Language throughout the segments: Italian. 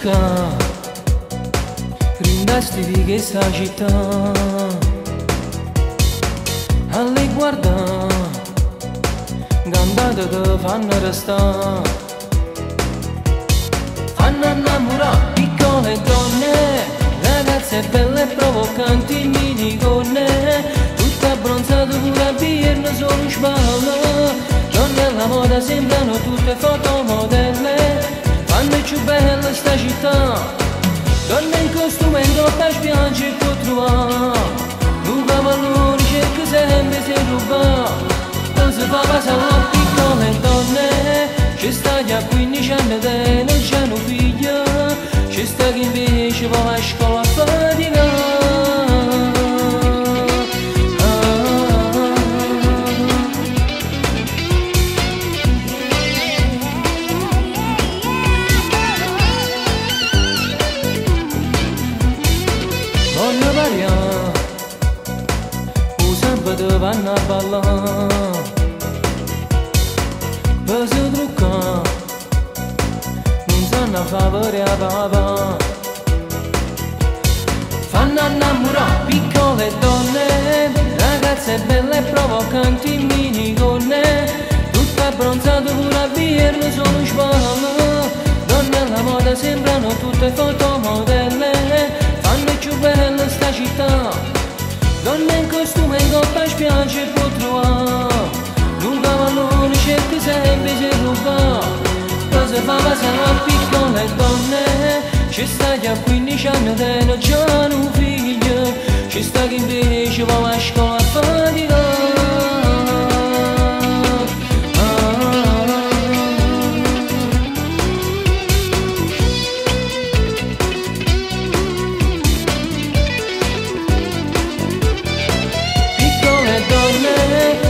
trucca, grindasti di questa città, a lei guarda, cantate che fanno restare, fanno innamorare piccole donne, ragazze belle e provocanti, minigonne, tutta abbronzate pure a birra solo sballa. Donne alla moda sembrano tutte fotomodelle, fanno più bella sta città. Donne in costume in troppa spiaggia può trovare, un cavallone cerca sempre se ruba. Non si fa passare a piccole donne, ci sta già 15 anni e non c'hanno figli, ci sta chi invece va a scuola a faticare. Vanno a ballare, per si truccare, non sanno a favore a papà. Fanno innamorare piccole donne, ragazze belle e provocanti, minigonne, tutte abbronzate pure a birra sono spalle. Donne alla moda sembrano tutte fotomodelle, fanno più bella sta città. Donne in costume in coppa spiaggia può trovare, un cavallone cerca sempre se ruba. Cosa fa passare a piccole donne, ci sta già 15 anni e non c'hanno figli, ci sta chi invece va a scuola a faticare.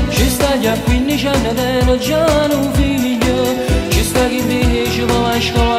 Ci sta 15 anni e non c'hanno un figlio, ci sta chi invece va a scuola